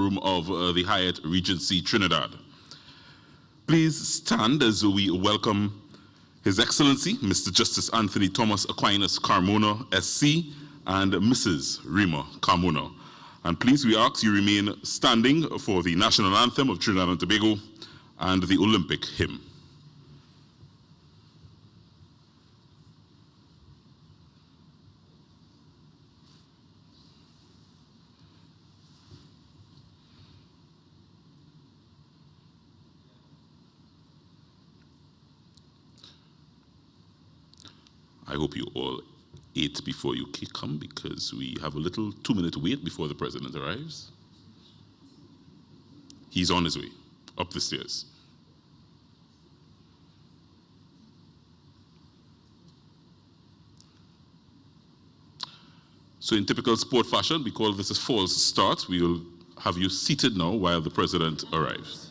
ballroom of the Hyatt Regency Trinidad. Please stand as we welcome His Excellency, Mr. Justice Anthony Thomas Aquinas Carmona, SC, and Mrs. Rima Carmona. And please, we ask you remain standing for the national anthem of Trinidad and Tobago and the Olympic hymn. I hope you all ate before you come, because we have a little 2-minute wait before the president arrives. He's on his way up the stairs. So in typical sport fashion, we call this a false start. We will have you seated now while the president arrives.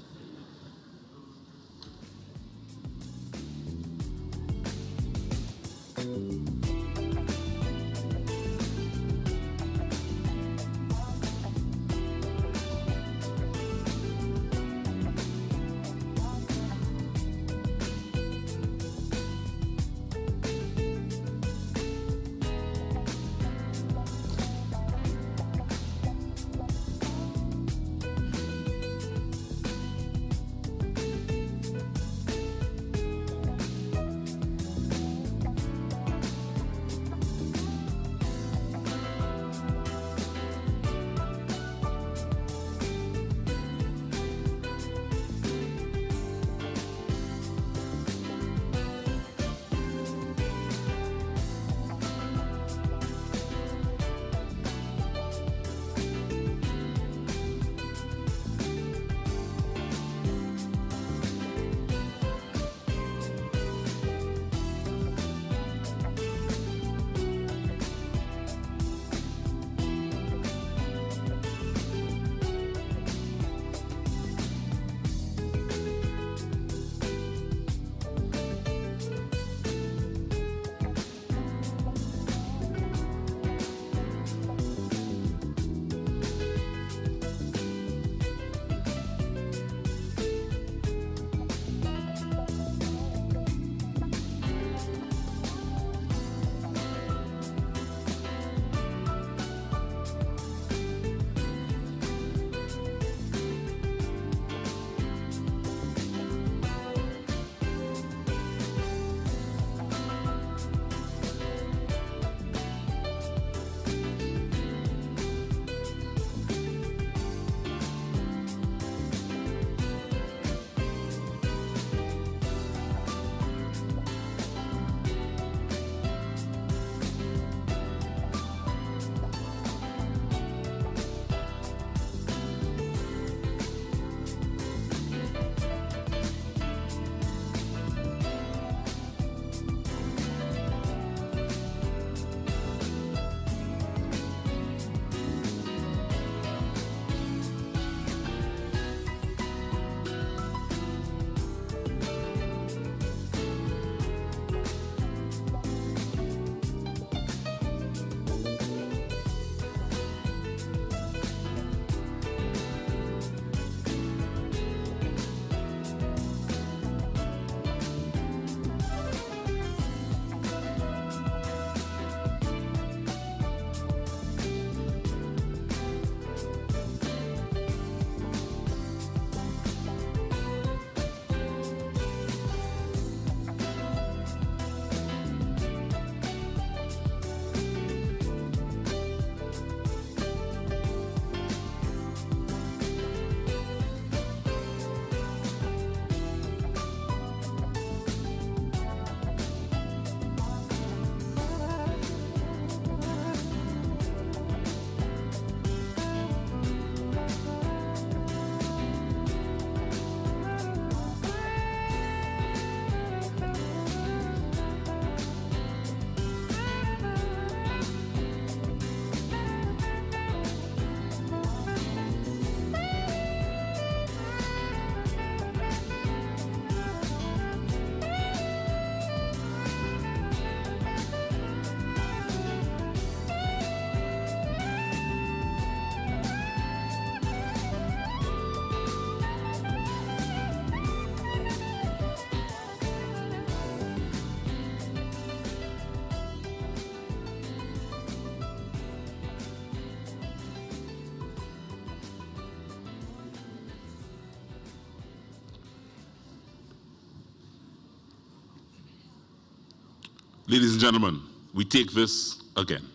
Ladies and gentlemen, we take this again.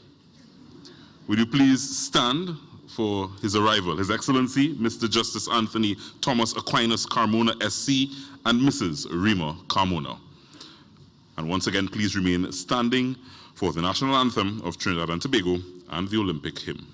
Will you please stand for his arrival? His Excellency, Mr. Justice Anthony Thomas Aquinas Carmona, SC, and Mrs. Rima Carmona. And once again, please remain standing for the national anthem of Trinidad and Tobago and the Olympic hymn.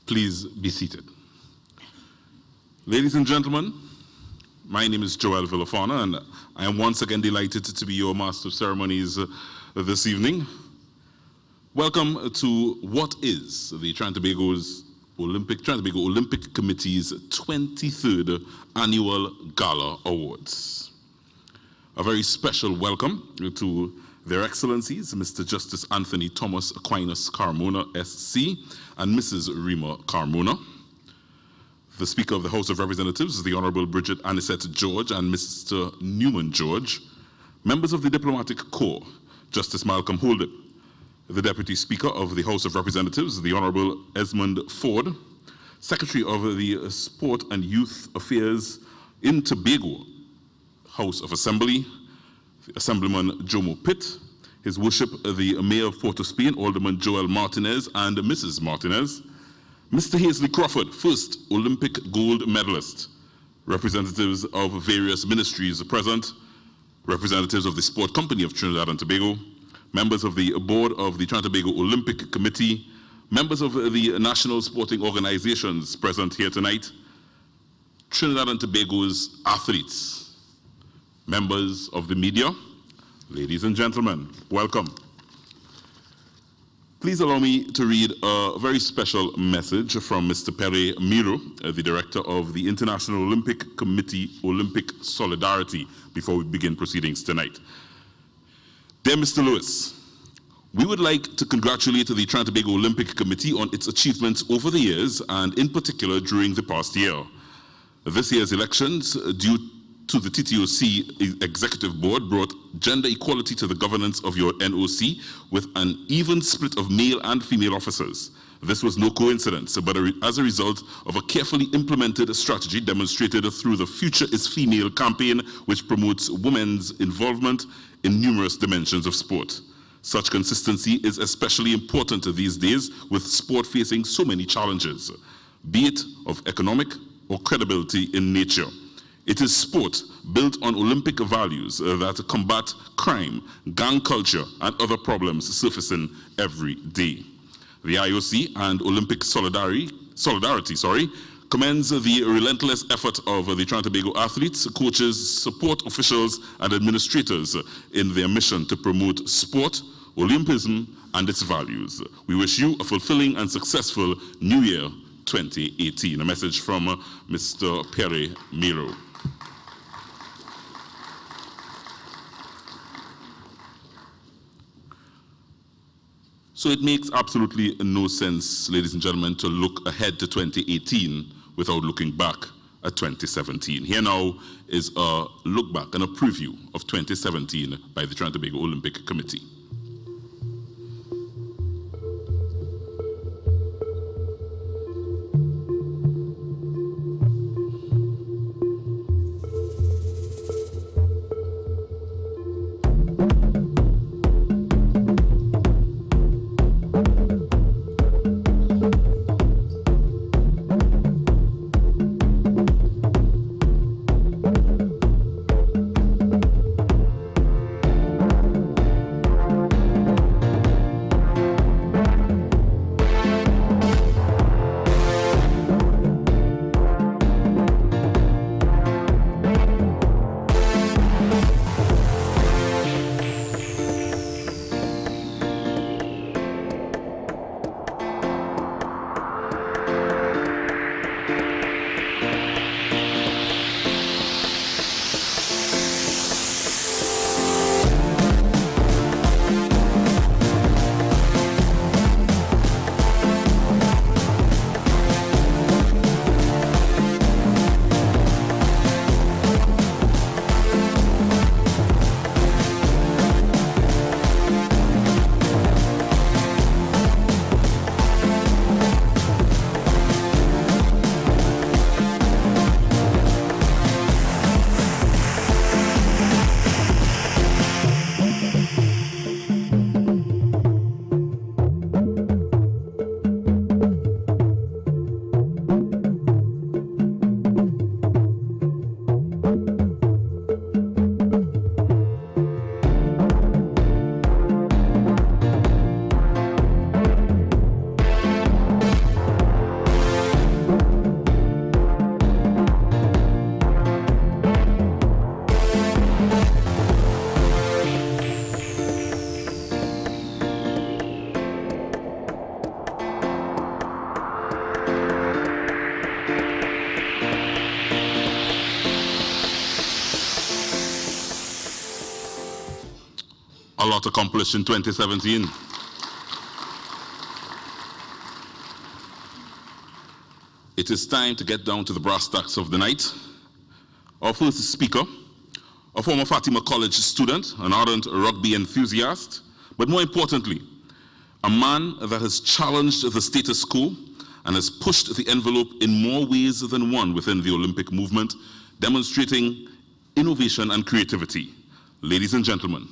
Please be seated. Ladies and gentlemen, my name is Joel Villafana, and I am once again delighted to be your Master of Ceremonies this evening. Welcome to what is the Trinidad and Tobago Olympic Committee's 23rd Annual Gala Awards. A very special welcome to Their Excellencies, Mr. Justice Anthony Thomas Aquinas Carmona, SC, and Mrs. Rima Carmona. The Speaker of the House of Representatives, the Honorable Bridget Anisette George and Mr. Newman George. Members of the Diplomatic Corps, Justice Malcolm Holdip. The Deputy Speaker of the House of Representatives, the Honorable Esmond Ford. Secretary of the Sport and Youth Affairs in Tobago, House of Assembly, Assemblyman Jomo Pitt, His Worship the Mayor of Port of Spain, Alderman Joel Martinez, and Mrs. Martinez, Mr. Hazley Crawford, first Olympic gold medalist, representatives of various ministries present, representatives of the Sport Company of Trinidad and Tobago, members of the board of the Trinidad and Tobago Olympic Committee, members of the national sporting organizations present here tonight, Trinidad and Tobago's athletes, members of the media, ladies and gentlemen, welcome. Please allow me to read a very special message from Mr. Pere Miro, the director of the International Olympic Committee Olympic Solidarity, before we begin proceedings tonight. Dear Mr. Lewis, we would like to congratulate the Trinidad and Tobago Olympic Committee on its achievements over the years and in particular during the past year. This year's elections, due to the TTOC Executive Board, brought gender equality to the governance of your NOC with an even split of male and female officers. This was no coincidence, but as a result of a carefully implemented strategy demonstrated through the Future is Female campaign, which promotes women's involvement in numerous dimensions of sport. Such consistency is especially important these days with sport facing so many challenges, be it of economic or credibility in nature. It is sport built on Olympic values that combat crime, gang culture, and other problems surfacing every day. The IOC and Olympic Solidarity commends the relentless effort of the Trinidad and Tobago athletes, coaches, support officials, and administrators in their mission to promote sport, Olympism, and its values. We wish you a fulfilling and successful New Year 2018. A message from Mr. Pere Miro. So it makes absolutely no sense, ladies and gentlemen, to look ahead to 2018 without looking back at 2017. Here now is a look back and a preview of 2017 by the Trinidad and Tobago Olympic Committee. A lot accomplished in 2017. It is time to get down to the brass tacks of the night. Our first speaker, a former Fatima College student, an ardent rugby enthusiast, but more importantly, a man that has challenged the status quo and has pushed the envelope in more ways than one within the Olympic movement, demonstrating innovation and creativity. Ladies and gentlemen,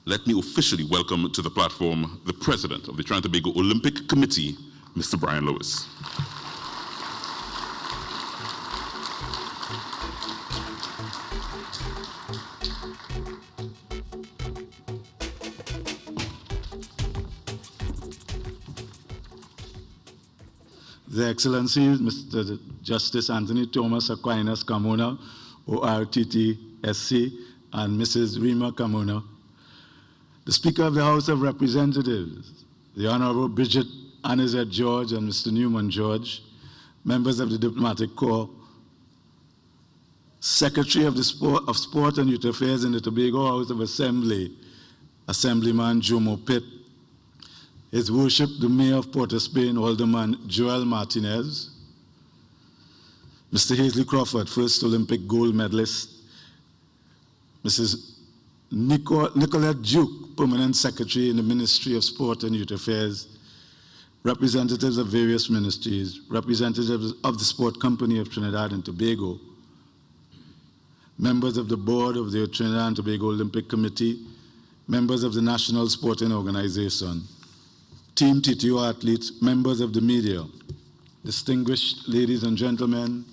let me officially welcome to the platform the President of the Trinidad and Tobago Olympic Committee, Mr. Brian Lewis. His Excellency, Mr. Justice Anthony Thomas Aquinas Carmona, ORTTSC, and Mrs. Rima Carmona, the Speaker of the House of Representatives, the Honorable Bridget Anizette George and Mr. Newman George, members of the Diplomatic Corps, Secretary of Sport and Youth Affairs in the Tobago House of Assembly, Assemblyman Jomo Pitt, His Worship the Mayor of Port of Spain, Alderman Joel Martinez, Mr. Hazley Crawford, first Olympic gold medalist, Mrs. Nicolette Duke, Permanent Secretary in the Ministry of Sport and Youth Affairs, representatives of various ministries, representatives of the Sport Company of Trinidad and Tobago, members of the board of the Trinidad and Tobago Olympic Committee, members of the National Sporting Organization, Team TTO athletes, members of the media, distinguished ladies and gentlemen,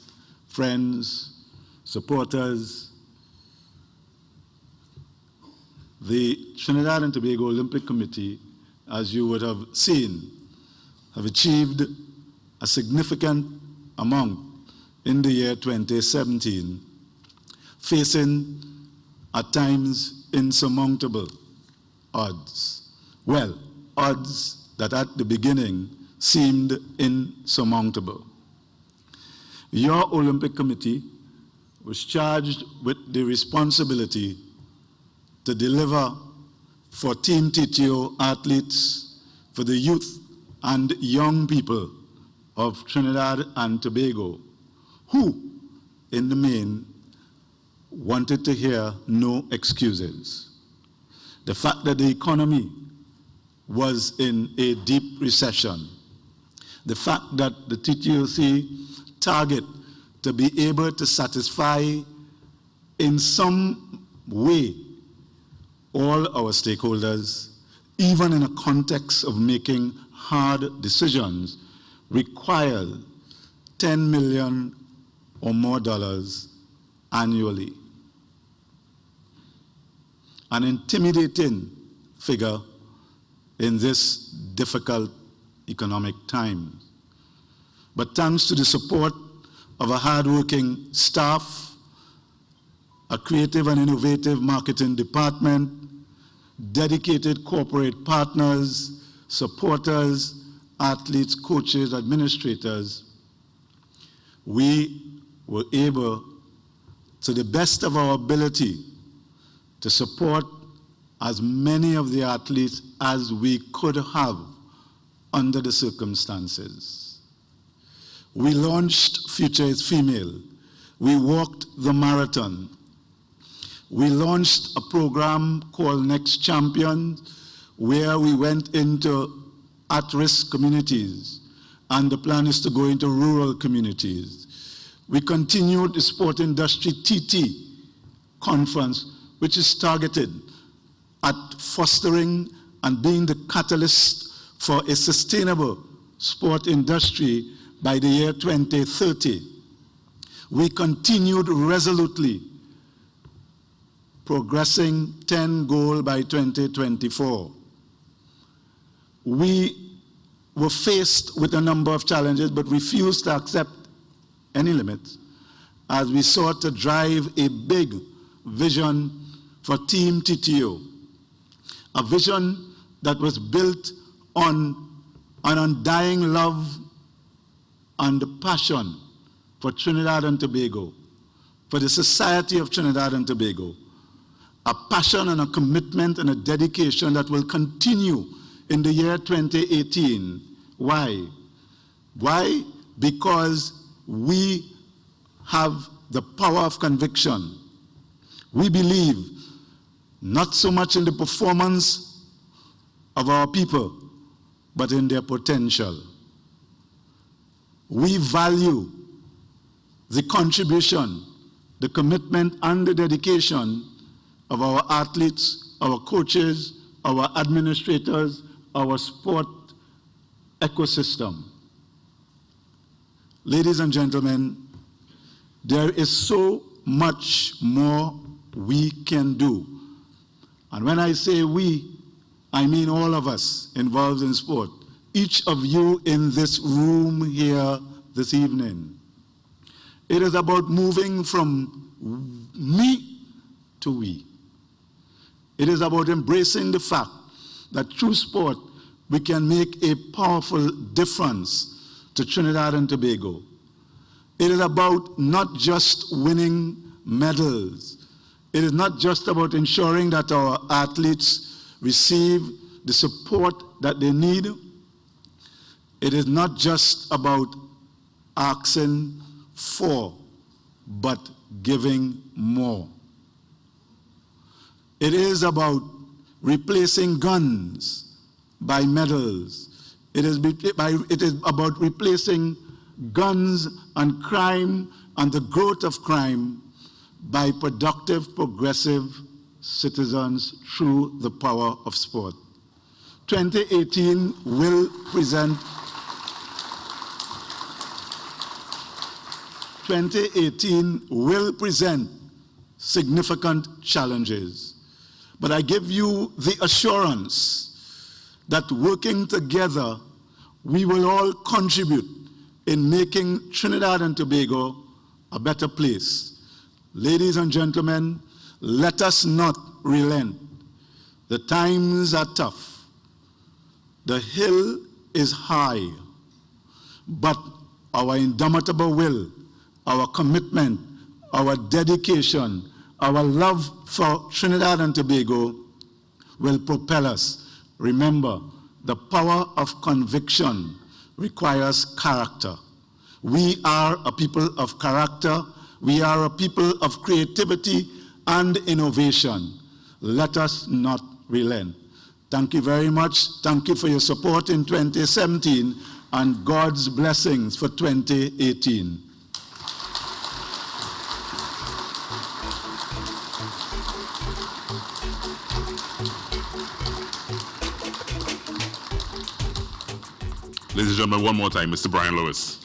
friends, supporters. The Trinidad and Tobago Olympic Committee, as you would have seen, have achieved a significant amount in the year 2017, facing at times insurmountable odds. Well, odds that at the beginning seemed insurmountable. Your Olympic Committee was charged with the responsibility to deliver for Team TTO athletes, for the youth and young people of Trinidad and Tobago, who, in the main, wanted to hear no excuses. The fact that the economy was in a deep recession, the fact that the TTOC target to be able to satisfy in some way all our stakeholders, even in a context of making hard decisions, requires $10 million or more annually. An intimidating figure in this difficult economic time. But thanks to the support of a hardworking staff, a creative and innovative marketing department, dedicated corporate partners, supporters, athletes, coaches, administrators, we were able, to the best of our ability, to support as many of the athletes as we could have under the circumstances. We launched Future is Female. We walked the marathon. We launched a program called Next Champions, where we went into at-risk communities, and the plan is to go into rural communities. We continued the Sport Industry TT conference, which is targeted at fostering and being the catalyst for a sustainable sport industry by the year 2030. We continued resolutely progressing 10 goals by 2024. We were faced with a number of challenges, but refused to accept any limits as we sought to drive a big vision for Team TTO. A vision that was built on an undying love and passion for Trinidad and Tobago, for the society of Trinidad and Tobago. A passion and a commitment and a dedication that will continue in the year 2018. Why? Why? Because we have the power of conviction. We believe not so much in the performance of our people, but in their potential. We value the contribution the commitment and the dedication of our athletes, our coaches, our administrators, our sport ecosystem. Ladies and gentlemen, there is so much more we can do. And when I say we, I mean all of us involved in sport. Each of you in this room here this evening. It is about moving from me to we. It is about embracing the fact that through sport, we can make a powerful difference to Trinidad and Tobago. It is about not just winning medals. It is not just about ensuring that our athletes receive the support that they need. It is not just about asking for, but giving more. It is about replacing guns by medals. It is about replacing guns and crime and the growth of crime by productive, progressive citizens through the power of sport. 2018 will present 2018 will present significant challenges. But I give you the assurance that working together, we will all contribute in making Trinidad and Tobago a better place. Ladies and gentlemen, let us not relent. The times are tough. The hill is high, but our indomitable will, our commitment, our dedication, our love for Trinidad and Tobago will propel us. Remember, the power of conviction requires character. We are a people of character. We are a people of creativity and innovation. Let us not relent. Thank you very much. Thank you for your support in 2017 and God's blessings for 2018. Ladies and gentlemen, one more time, Mr. Brian Lewis.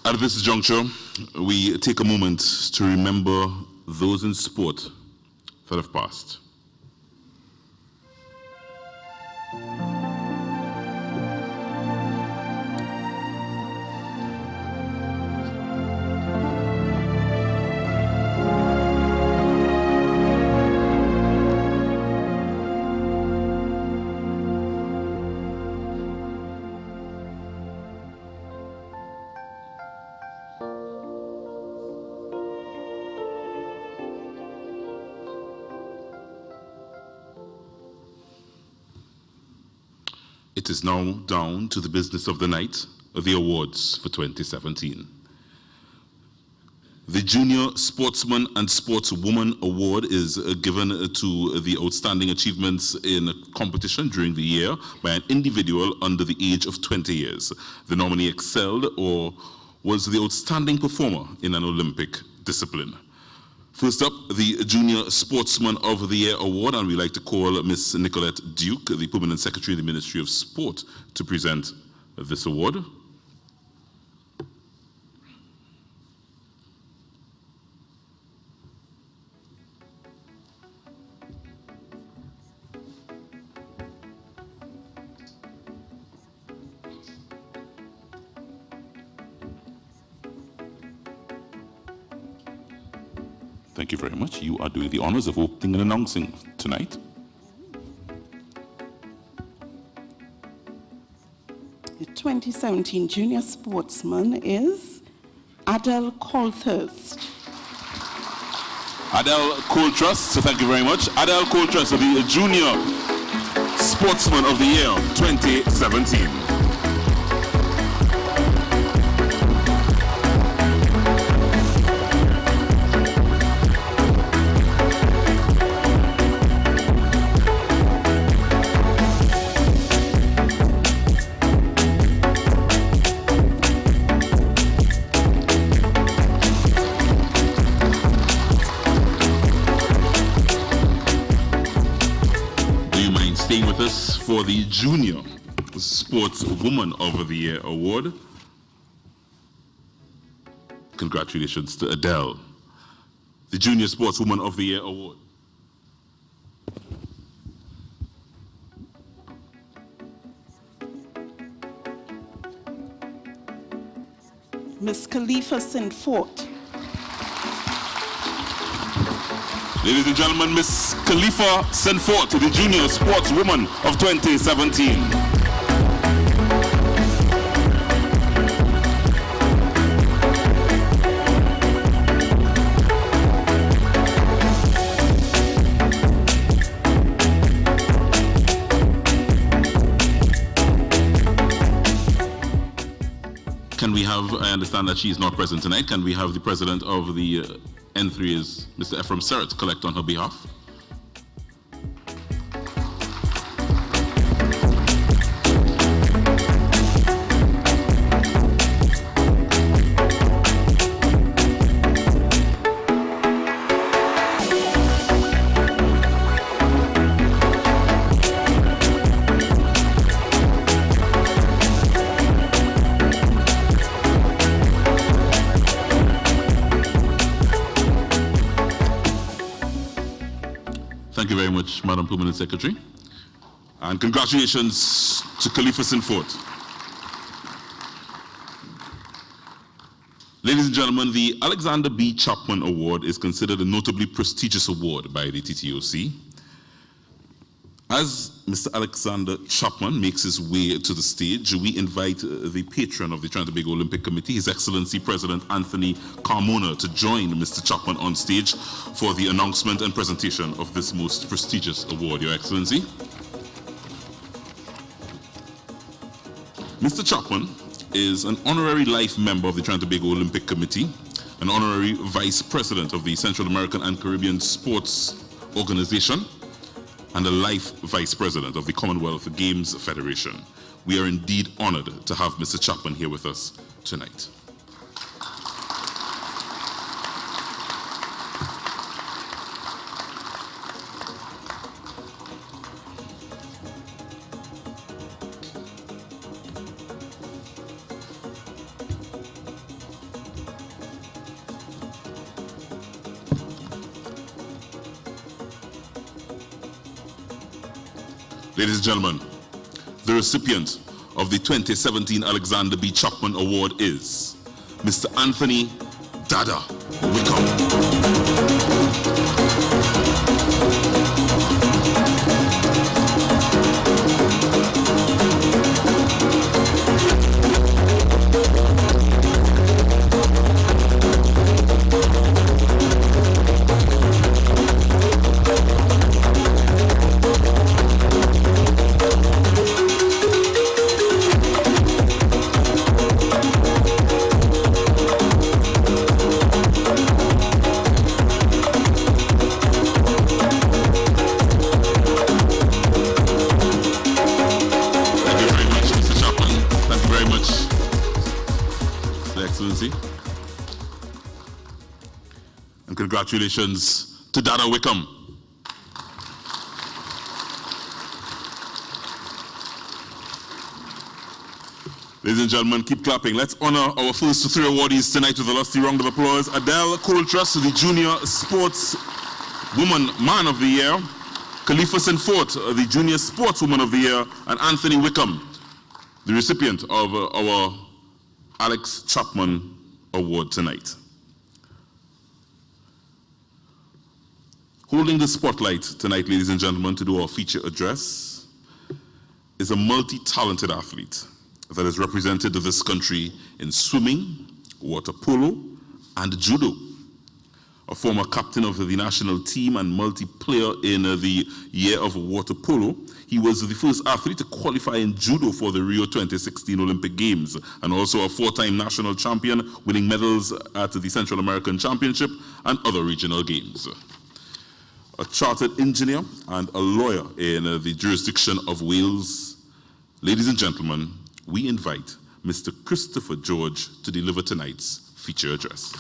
At this juncture, we take a moment to remember those in sport that have passed. It is now down to the business of the night, the awards for 2017. The Junior Sportsman and Sportswoman Award is given to the outstanding achievements in a competition during the year by an individual under the age of 20 years. The nominee excelled or was the outstanding performer in an Olympic discipline. First up, the Junior Sportsman of the Year Award, and we'd like to call Ms. Nicolette Duke, the Permanent Secretary of the Ministry of Sport, to present this award. Thank you very much. You are doing the honors of opening and announcing tonight. The 2017 Junior Sportsman is Adele Colthurst. Adele Coltrust, so thank you very much. Adele Coltrust, the Junior Sportsman of the Year 2017. mind staying with us for the Junior Sportswoman of the Year Award. Congratulations to Adele, the Junior Sportswoman of the Year Award. Ms. Khalifa Sinfort. Ladies and gentlemen, Miss Khalifa Sinfort, the Junior Sportswoman of 2017. Can we have, I understand that she is not present tonight, can we have the president of the N3 is Mr. Ephraim Serrett collect on her behalf? Thank you very much, Madam Permanent Secretary. And congratulations to Khalifa Sinfort. Ladies and gentlemen, the Alexander B. Chapman Award is considered a notably prestigious award by the TTOC. As Mr. Alexander Chapman makes his way to the stage, we invite the patron of the Trinidad and Tobago Olympic Committee, His Excellency President Anthony Carmona, to join Mr. Chapman on stage for the announcement and presentation of this most prestigious award, Your Excellency. Mr. Chapman is an honorary life member of the Trinidad and Tobago Olympic Committee, an honorary vice president of the Central American and Caribbean Sports Organization, and a life vice president of the Commonwealth Games Federation. We are indeed honored to have Mr. Chapman here with us tonight. Ladies and gentlemen, the recipient of the 2017 Alexander B. Chapman Award is Mr. Anthony Dada Wickham. And congratulations to Dada Wickham. Ladies and gentlemen, keep clapping. Let's honor our first three awardees tonight with a lusty round of applause. Adele Coltrus, the Junior Sportswoman Man of the Year. Khalifa Sinfort, the Junior Sportswoman of the Year. And Anthony Wickham, the recipient of our Alex Chapman Award tonight. Holding the spotlight tonight, ladies and gentlemen, to do our feature address is a multi-talented athlete that has represented this country in swimming, water polo, and judo. A former captain of the national team and multi-player in the year of water polo, he was the first athlete to qualify in judo for the Rio 2016 Olympic Games, and also a four-time national champion, winning medals at the Central American Championship and other regional games. A chartered engineer and a lawyer in the jurisdiction of Wales. Ladies and gentlemen, we invite Mr. Christopher George to deliver tonight's feature address.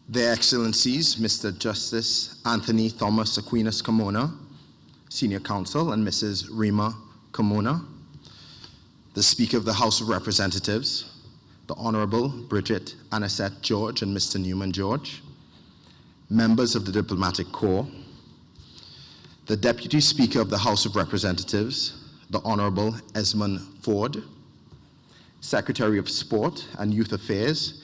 Their Excellencies, Mr. Justice Anthony Thomas Aquinas Carmona, Senior Counsel, and Mrs. Rima Carmona, the Speaker of the House of Representatives, the Honorable Bridget Anisette George and Mr. Newman George, members of the Diplomatic Corps, the Deputy Speaker of the House of Representatives, the Honorable Esmond Ford, Secretary of Sport and Youth Affairs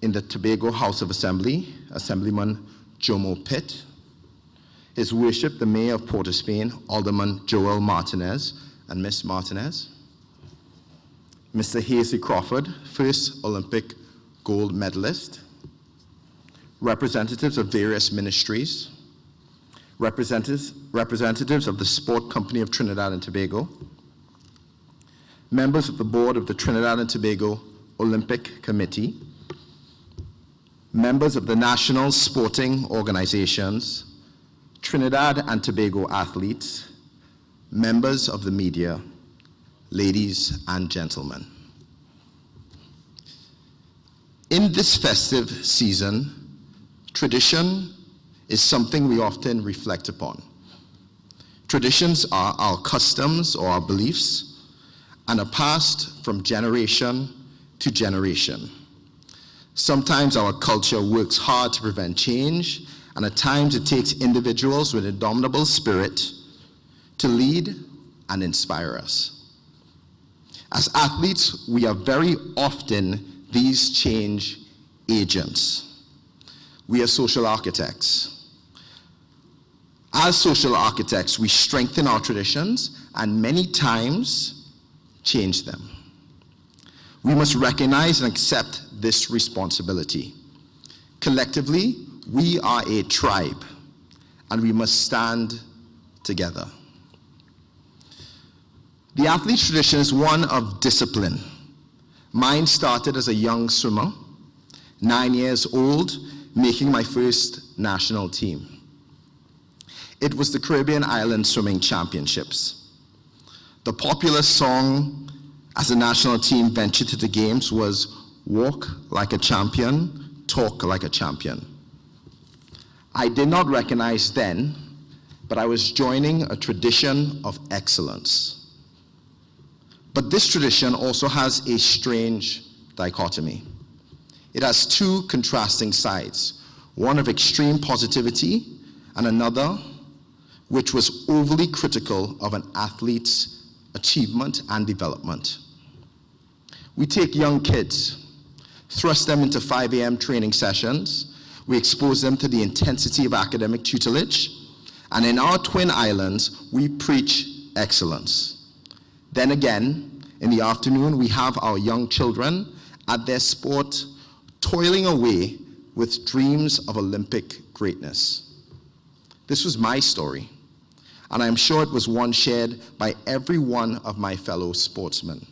in the Tobago House of Assembly, Assemblyman Jomo Pitt, His Worship the Mayor of Port of Spain, Alderman Joel Martinez and Miss Martinez, Mr. Hazley Crawford, first Olympic gold medalist, representatives of various ministries, representatives of the Sport Company of Trinidad and Tobago, members of the board of the Trinidad and Tobago Olympic Committee, members of the national sporting organizations, Trinidad and Tobago athletes, members of the media, ladies and gentlemen. In this festive season, tradition is something we often reflect upon. Traditions are our customs or our beliefs and are passed from generation to generation. Sometimes our culture works hard to prevent change, and at times it takes individuals with indomitable spirit to lead and inspire us. As athletes, we are very often these change agents. We are social architects. As social architects, we strengthen our traditions and many times change them. We must recognize and accept this responsibility. Collectively, we are a tribe, and we must stand together. The athlete's tradition is one of discipline. Mine started as a young swimmer, 9 years old, making my first national team. It was the Caribbean Island Swimming Championships. The popular song as the national team ventured to the games was "Walk like a champion, talk like a champion." I did not recognize then, but I was joining a tradition of excellence. But this tradition also has a strange dichotomy. It has two contrasting sides, one of extreme positivity and another which was overly critical of an athlete's achievement and development. We take young kids, thrust them into 5 a.m. training sessions, we expose them to the intensity of academic tutelage, and in our twin islands, we preach excellence. Then again, in the afternoon, we have our young children at their sport, toiling away with dreams of Olympic greatness. This was my story, and I'm sure it was one shared by every one of my fellow sportsmen.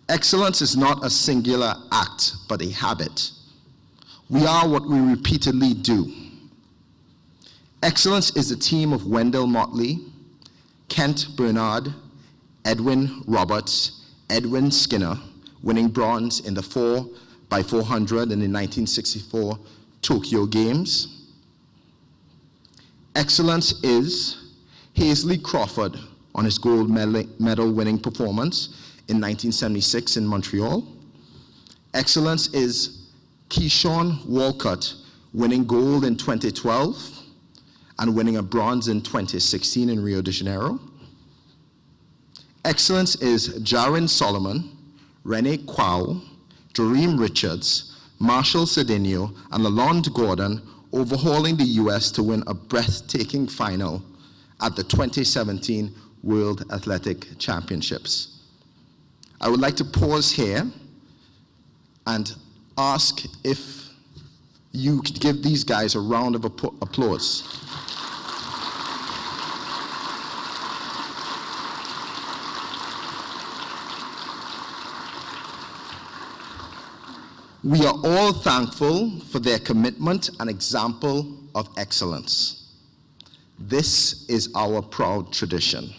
Excellence is not a singular act, but a habit. We are what we repeatedly do. Excellence is a team of Wendell Motley, Kent Bernard, Edwin Roberts, Edwin Skinner, winning bronze in the 4x400 in the 1964 Tokyo Games. Excellence is Hazley Crawford on his gold medal winning performance in 1976 in Montreal. Excellence is Keyshawn Walcott winning gold in 2012 and winning a bronze in 2016 in Rio de Janeiro. Excellence is Jaron Solomon, Rene Kwao, Doreen Richards, Marshall Cedinho, and Lalonde Gordon overhauling the US to win a breathtaking final at the 2017 World Athletic Championships. I would like to pause here and ask if you could give these guys a round of applause. We are all thankful for their commitment and example of excellence. This is our proud tradition.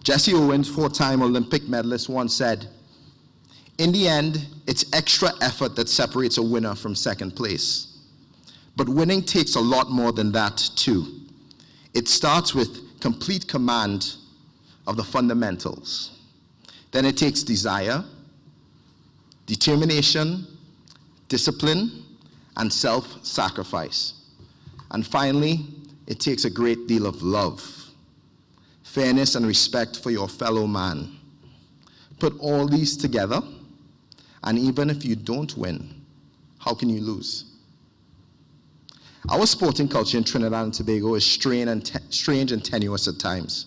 Jesse Owens, 4-time Olympic medalist, once said, In the end, it's extra effort that separates a winner from second place. But winning takes a lot more than that, too. It starts with complete command of the fundamentals. Then it takes desire, determination, discipline, and self-sacrifice. And finally, it takes a great deal of love, fairness, and respect for your fellow man. Put all these together, and even if you don't win, how can you lose? Our sporting culture in Trinidad and Tobago is strange and tenuous at times.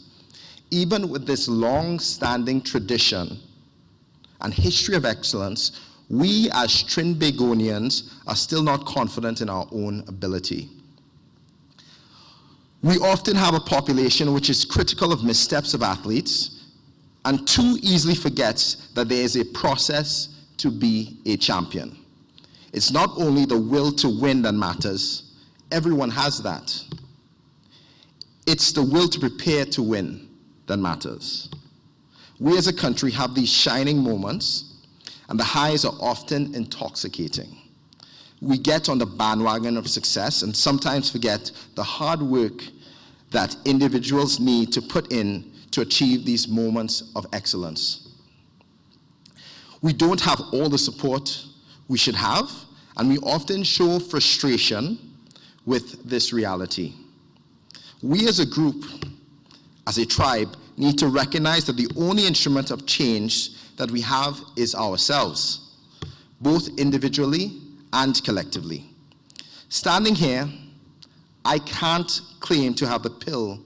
Even with this long-standing tradition and history of excellence, we as Trinbagonians are still not confident in our own ability. We often have a population which is critical of missteps of athletes and too easily forgets that there is a process to be a champion. It's not only the will to win that matters. Everyone has that. It's the will to prepare to win that matters. We as a country have these shining moments, and the highs are often intoxicating. We get on the bandwagon of success and sometimes forget the hard work that individuals need to put in to achieve these moments of excellence. We don't have all the support we should have, and we often show frustration with this reality. We as a group, as a tribe, need to recognize that the only instrument of change that we have is ourselves, both individually and collectively. Standing here, I can't claim to have the pill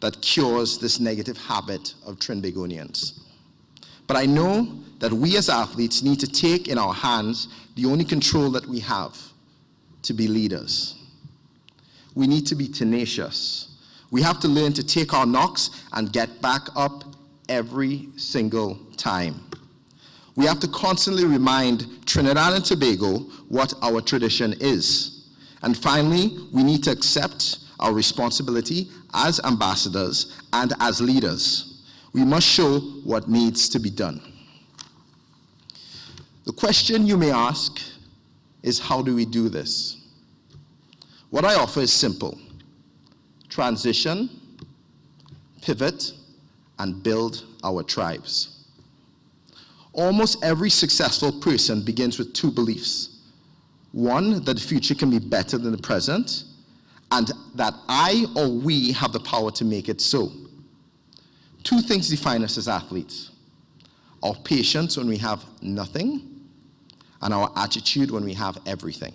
that cures this negative habit of Trinbagonians. But I know that we as athletes need to take in our hands the only control that we have to be leaders. We need to be tenacious. We have to learn to take our knocks and get back up every single time. We have to constantly remind Trinidad and Tobago what our tradition is. And finally, we need to accept our responsibility as ambassadors and as leaders. We must show what needs to be done. The question you may ask is, how do we do this? What I offer is simple: transition, pivot, and build our tribes. Almost every successful person begins with two beliefs. One, that the future can be better than the present, and that I or we have the power to make it so. Two things define us as athletes: our patience when we have nothing, and our attitude when we have everything.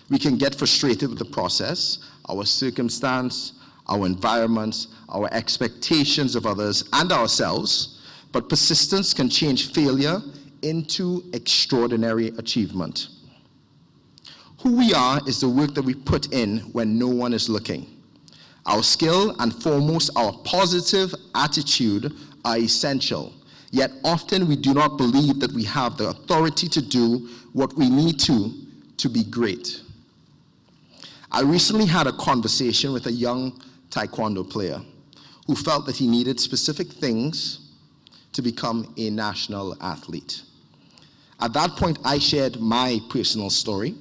We can get frustrated with the process, our circumstance, our environments, our expectations of others and ourselves, but persistence can change failure into extraordinary achievement. Who we are is the work that we put in when no one is looking. Our skill and foremost our positive attitude are essential, yet often we do not believe that we have the authority to do what we need to be great. I recently had a conversation with a young taekwondo player who felt that he needed specific things to become a national athlete. At that point, I shared my personal story.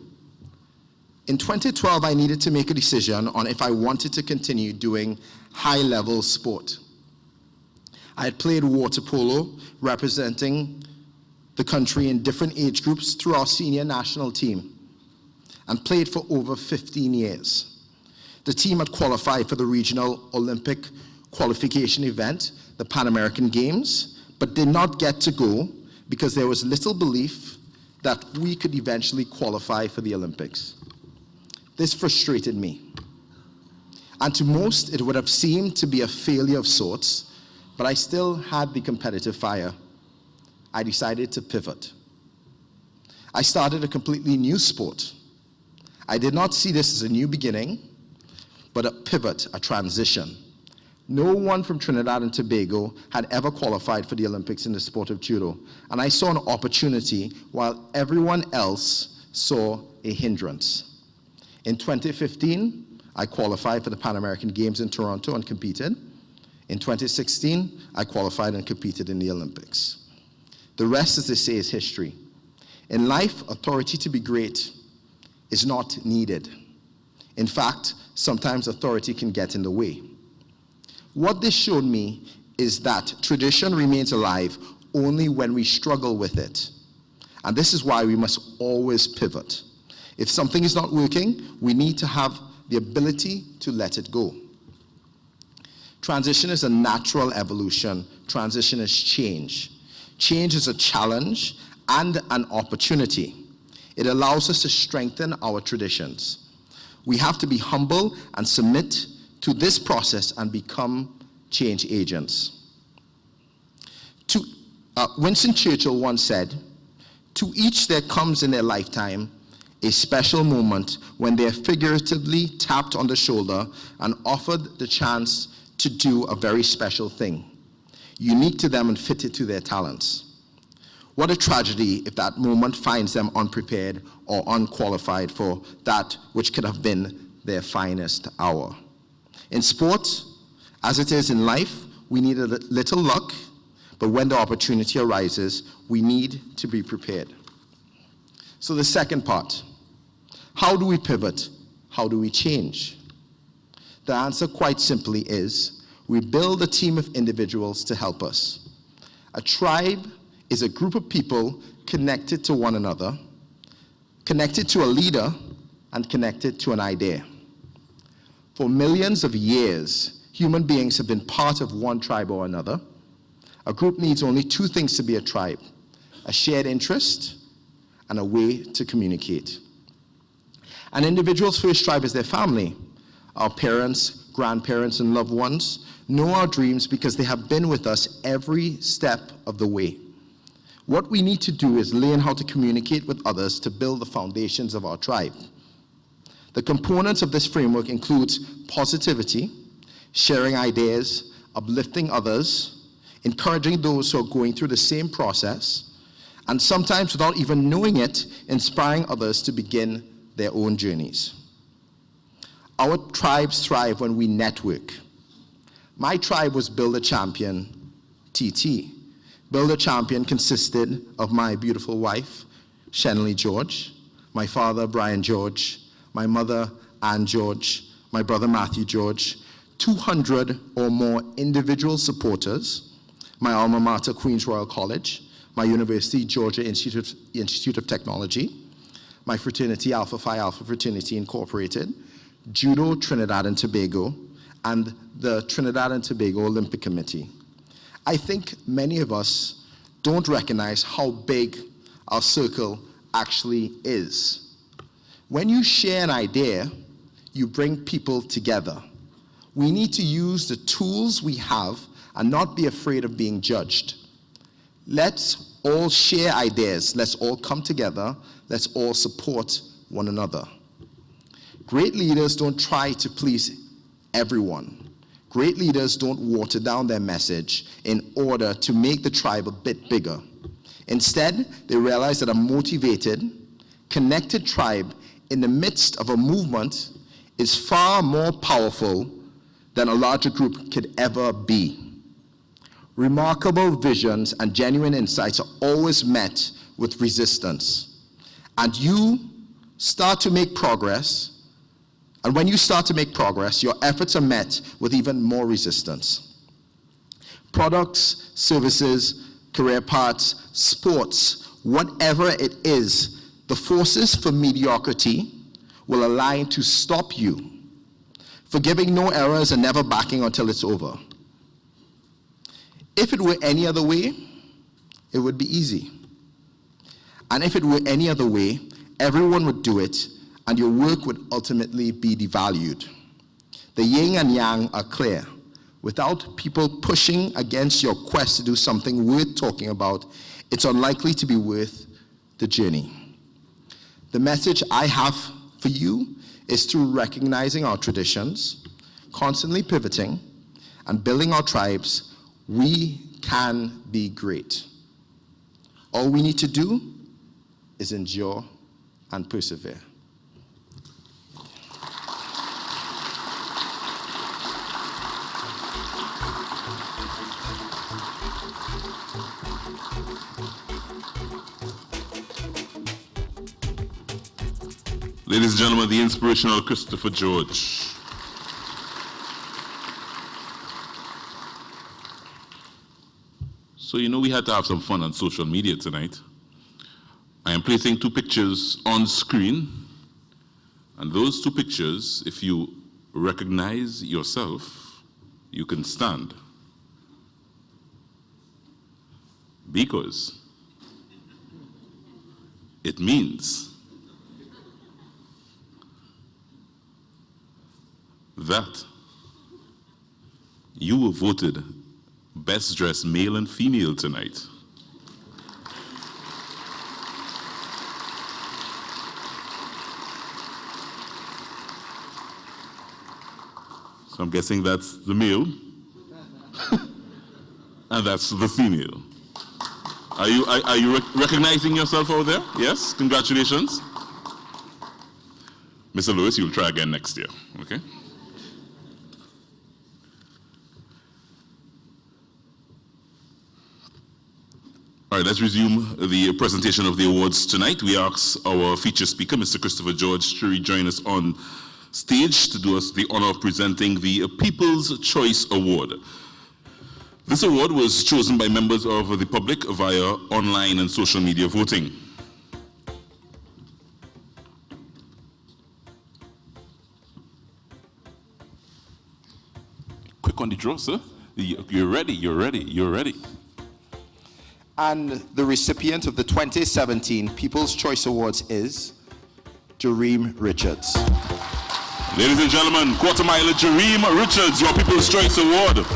In 2012, I needed to make a decision on if I wanted to continue doing high-level sport. I had played water polo, representing the country in different age groups through our senior national team, and played for over 15 years. The team had qualified for the regional Olympic qualification event, the Pan American Games, but did not get to go because there was little belief that we could eventually qualify for the Olympics. This frustrated me. And to most, it would have seemed to be a failure of sorts, but I still had the competitive fire. I decided to pivot. I started a completely new sport. I did not see this as a new beginning, but a pivot, a transition. No one from Trinidad and Tobago had ever qualified for the Olympics in the sport of judo, and I saw an opportunity while everyone else saw a hindrance. In 2015, I qualified for the Pan American Games in Toronto and competed. In 2016, I qualified and competed in the Olympics. The rest, as they say, is history. In life, authority to be great is not needed. In fact, sometimes authority can get in the way. What this showed me is that tradition remains alive only when we struggle with it. And this is why we must always pivot. If something is not working, we need to have the ability to let it go. Transition is a natural evolution. Transition is change. Change is a challenge and an opportunity. It allows us to strengthen our traditions. We have to be humble and submit to this process and become change agents. Winston Churchill once said, "To each there comes in their lifetime a special moment when they are figuratively tapped on the shoulder and offered the chance to do a very special thing, unique to them and fitted to their talents. What a tragedy if that moment finds them unprepared or unqualified for that which could have been their finest hour." In sport, as it is in life, we need a little luck, but when the opportunity arises, we need to be prepared. So the second part, how do we pivot? How do we change? The answer quite simply is, we build a team of individuals to help us. A tribe is a group of people connected to one another, connected to a leader, and connected to an idea. For millions of years, human beings have been part of one tribe or another. A group needs only two things to be a tribe: a shared interest and a way to communicate. An individual's first tribe is their family. Our parents, grandparents, and loved ones know our dreams because they have been with us every step of the way. What we need to do is learn how to communicate with others to build the foundations of our tribe. The components of this framework includes positivity, sharing ideas, uplifting others, encouraging those who are going through the same process, and sometimes without even knowing it, inspiring others to begin their own journeys. Our tribes thrive when we network. My tribe was Build a Champion, TT. Build a Champion consisted of my beautiful wife, Shenley George, my father, Brian George, my mother, Ann George, my brother, Matthew George, 200 or more individual supporters, my alma mater, Queens Royal College, my university, Georgia Institute of Technology, my fraternity, Alpha Phi Alpha Fraternity Incorporated, Judo Trinidad and Tobago, and the Trinidad and Tobago Olympic Committee. I think many of us don't recognize how big our circle actually is. When you share an idea, you bring people together. We need to use the tools we have and not be afraid of being judged. Let's all share ideas. Let's all come together. Let's all support one another. Great leaders don't try to please everyone. Great leaders don't water down their message in order to make the tribe a bit bigger. Instead, they realize that a motivated, connected tribe in the midst of a movement is far more powerful than a larger group could ever be. Remarkable visions and genuine insights are always met with resistance. And you start to make progress, and when you start to make progress, your efforts are met with even more resistance. Products, services, career paths, sports, whatever it is, the forces for mediocrity will align to stop you, forgiving no errors and never backing until it's over. If it were any other way, it would be easy. And if it were any other way, everyone would do it, and your work would ultimately be devalued. The yin and yang are clear. Without people pushing against your quest to do something worth talking about, it's unlikely to be worth the journey. The message I have for you is through recognizing our traditions, constantly pivoting, and building our tribes, we can be great. All we need to do is endure and persevere. Ladies and gentlemen, the inspirational Christopher George. So, we had to have some fun on social media tonight. I am placing 2 pictures on screen. And those 2 pictures, if you recognize yourself, you can stand. Because it means that you were voted best dressed male and female tonight. So I'm guessing that's the male and that's the female. Are you recognizing yourself out there? Yes, congratulations. Mr. Lewis, you'll try again next year, okay? All right, let's resume the presentation of the awards tonight. We ask our feature speaker, Mr. Christopher George, to rejoin us on stage to do us the honor of presenting the People's Choice Award. This award was chosen by members of the public via online and social media voting. Quick on the draw, sir. You're ready. And the recipient of the 2017 People's Choice Awards is Jareem Richards. Ladies and gentlemen, quarter miler Jareem Richards, your People's Choice Award.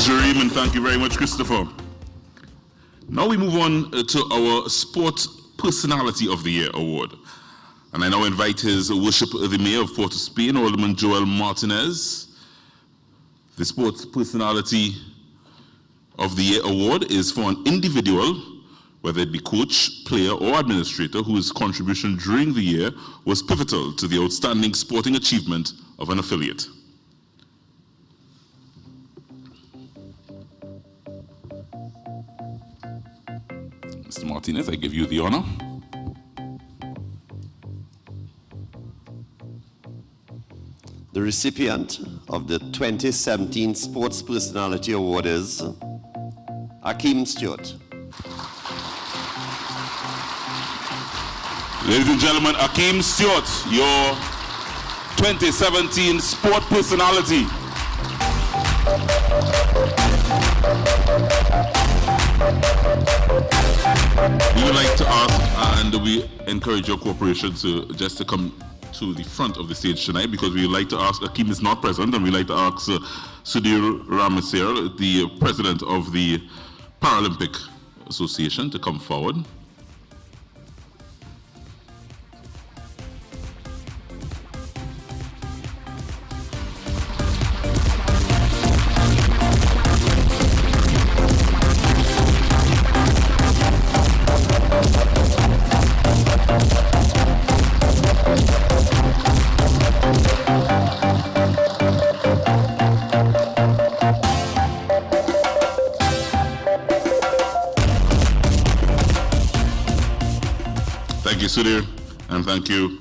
Jareem, and thank you very much, Christopher. Now we move on to our Sport Personality of the Year award. And I now invite His Worship the Mayor of Port of Spain, Alderman Joel Martinez. The Sport Personality of the Year award is for an individual, whether it be coach, player, or administrator, whose contribution during the year was pivotal to the outstanding sporting achievement of an affiliate. Mr. Martinez, I give you the honor. The recipient of the 2017 Sports Personality Award is Akeem Stewart. Ladies and gentlemen, Akeem Stewart, your 2017 Sport Personality. We would like to ask, and we encourage your cooperation to come to the front of the stage tonight, because we would like to ask, Akeem is not present, and we'd like to ask Sudhir Ramasir, the president of the Paralympic Association, to come forward. Thank you, Sudhir, and thank you,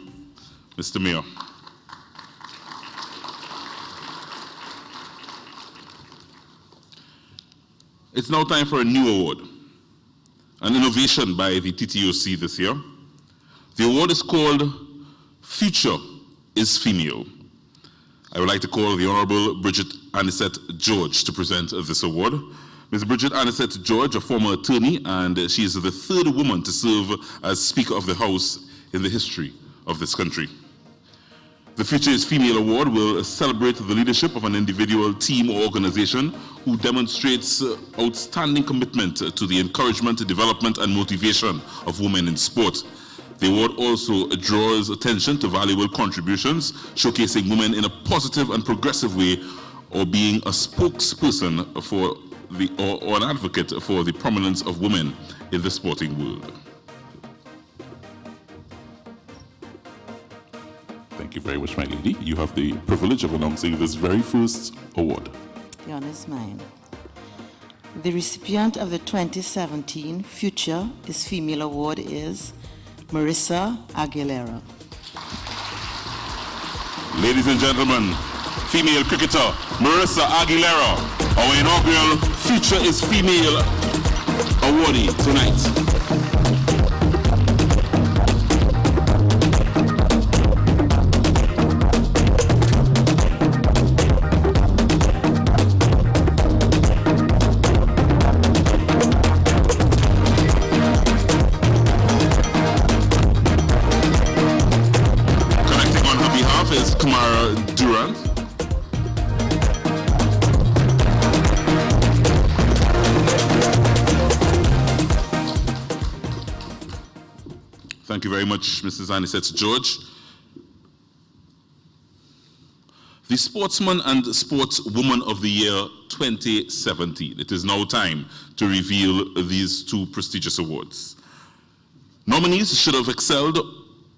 Mr. Mayor. It's now time for a new award, an innovation by the TTOC this year. The award is called Future is Female. I would like to call the Honorable Bridget Anisette George to present this award. Ms. Bridget Anisette George, a former attorney, and she is the third woman to serve as Speaker of the House in the history of this country. The Future is Female Award will celebrate the leadership of an individual, team, or organization who demonstrates outstanding commitment to the encouragement, development, and motivation of women in sport. The award also draws attention to valuable contributions, showcasing women in a positive and progressive way, or being a spokesperson for or an advocate for the prominence of women in the sporting world. Thank you very much, my lady. You have the privilege of announcing this very first award. The honor is mine. The recipient of the 2017 Future is Female Award is Marissa Aguilera. Ladies and gentlemen, female cricketer Marissa Aguilera, our inaugural Future is Female awardee tonight. Thank you very much, Mrs. Anisette George. The Sportsman and Sportswoman of the Year 2017. It is now time to reveal these two prestigious awards. Nominees should have excelled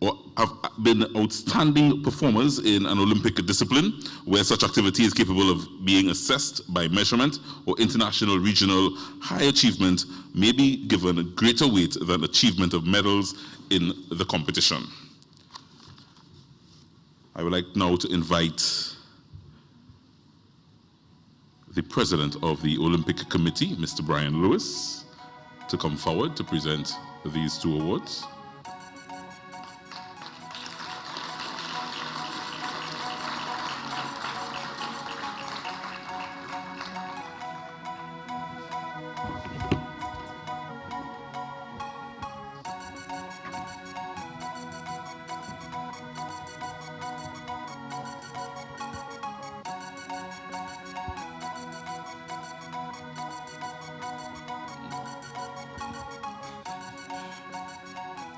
or have been outstanding performers in an Olympic discipline where such activity is capable of being assessed by measurement, or international regional high achievement may be given greater weight than achievement of medals in the competition. I would like now to invite the President of the Olympic Committee, Mr. Brian Lewis, to come forward to present these two awards.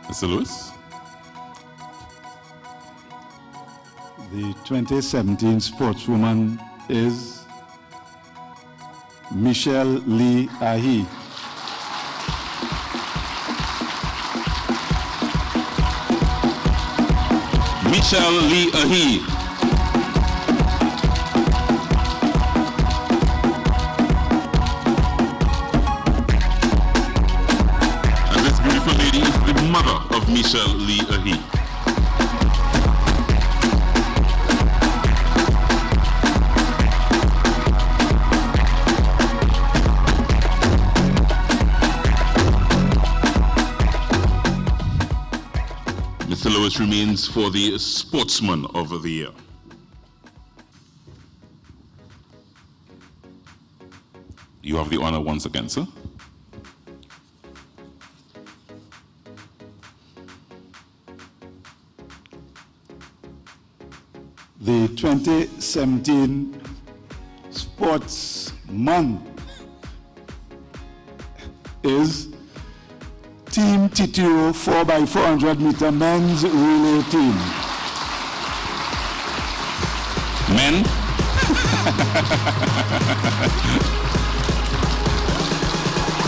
Mr. Lewis? The 2017 Sportswoman is Michelle Lee Ahi. Michelle Lee Ahi. Mother of Michelle Lee Ahi. Mr. Lewis remains for the Sportsman of the Year. You have the honor once again, sir. The 2017 Sportsman is Team TTO 4x400 meter men's relay team. Men?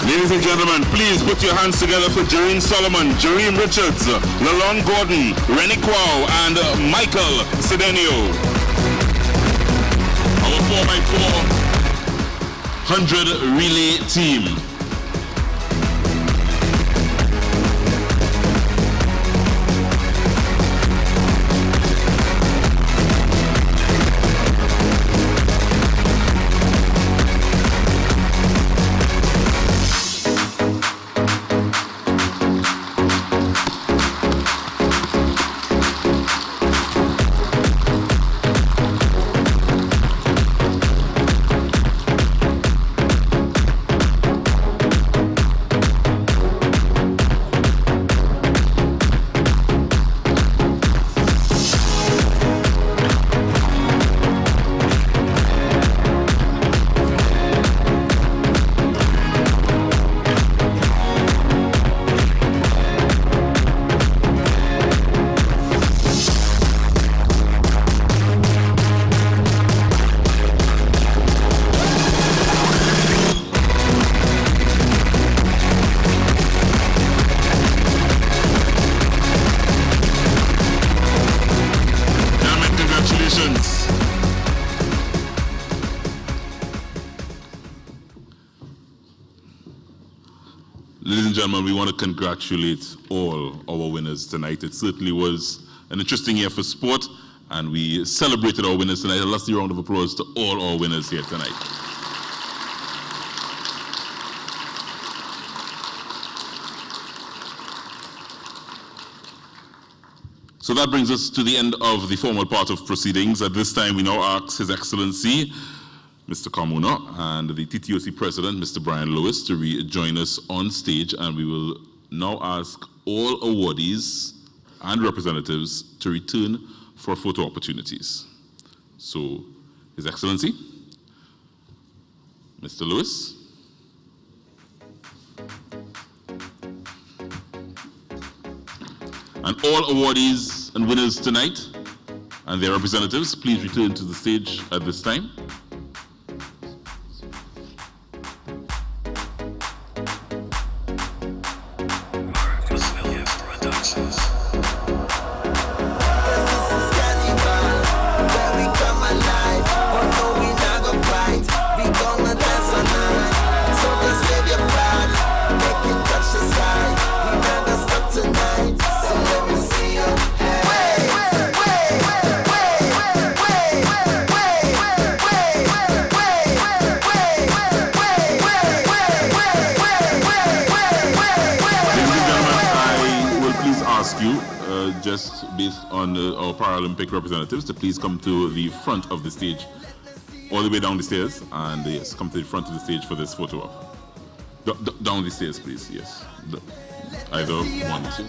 Ladies and gentlemen, please put your hands together for Jareen Solomon, Jareen Richards, Lalon Gordon, Rennie Kwao, and Michael Cedenio. Our 4x400 relay team. Ladies and gentlemen, we want to congratulate all our winners tonight. It certainly was an interesting year for sport, and we celebrated our winners tonight. A lusty round of applause to all our winners here tonight. So that brings us to the end of the formal part of proceedings. At this time, we now ask His Excellency, Mr. Carmona, and the TTOC President, Mr. Brian Lewis, to rejoin us on stage, and we will now ask all awardees and representatives to return for photo opportunities. So, His Excellency, Mr. Lewis. And all awardees and winners tonight and their representatives, please return to the stage at this time. Just based on our Paralympic representatives to please come to the front of the stage, all the way down the stairs, and yes, come to the front of the stage for this photo op. Down the stairs, please, yes. Either one, two.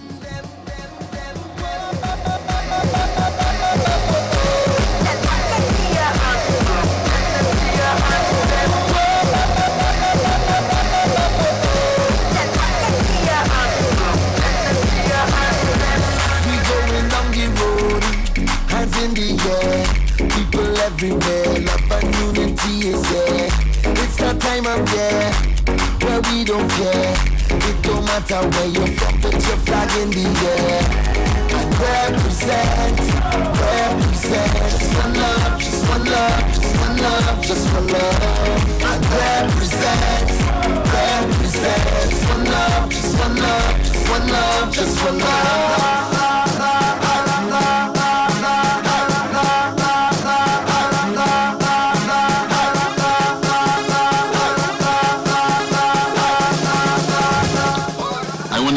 In the air, people everywhere, love and unity is there. It's that time of year where we don't care. It don't matter where you're from, put your flag in the air and represent. Just one love, just one love, just one love, just one love. And represent. Just one love, just one love, just one love, just one love.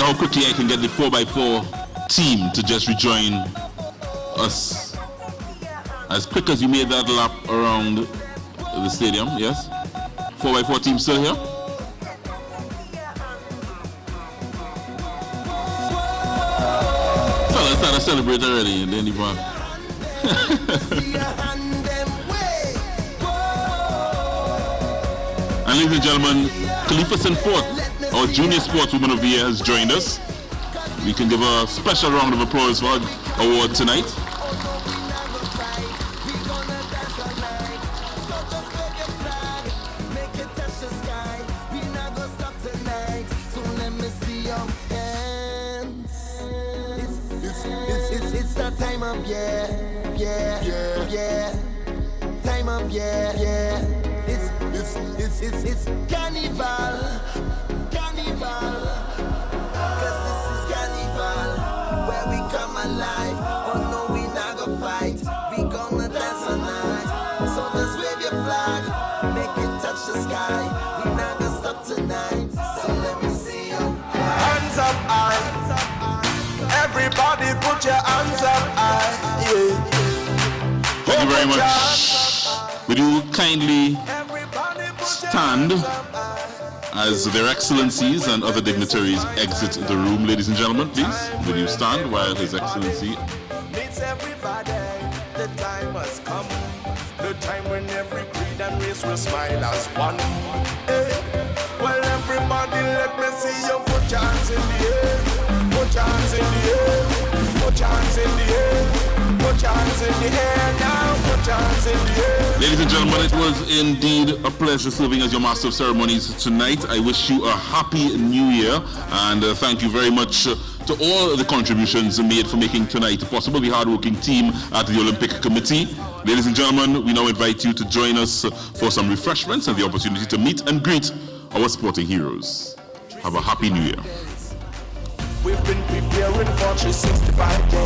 How quickly I can get the 4x4 team to just rejoin us. As quick as you made that lap around the stadium, yes? 4x4 team still here? Fellas start to celebrate already and then you want. And ladies and gentlemen, Khalifa Sinfort, our junior sportswoman of the year, has joined us. We can give a special round of applause for her award tonight. It's that time of year, time of year. It's carnival. Cause this is carnival, where we come alive. Oh no, we not gonna fight, we gonna dance all night. So just wave your flag, make it touch the sky. We not gonna stop tonight, so let me see you. Hands up high, everybody put your hands up high. Yeah. Thank you very much. Would you kindly stand as their excellencies and other dignitaries exit the room? Ladies and gentlemen, please, will you stand while His Excellency meets everybody. The time has come, the time when every creed and race will smile as one. Hey. Well, everybody, let me see you put your hands in the air, put your hands in the air, put your hands in the air. Put your hands in the air now, put your hands in the air. Ladies and gentlemen, it was indeed a pleasure serving as your Master of Ceremonies tonight. I wish you a happy new year, and thank you very much to all the contributions made for making tonight possible, the hardworking team at the Olympic Committee. Ladies and gentlemen, we now invite you to join us for some refreshments and the opportunity to meet and greet our sporting heroes. Have a happy new year. We've been preparing for 365 days.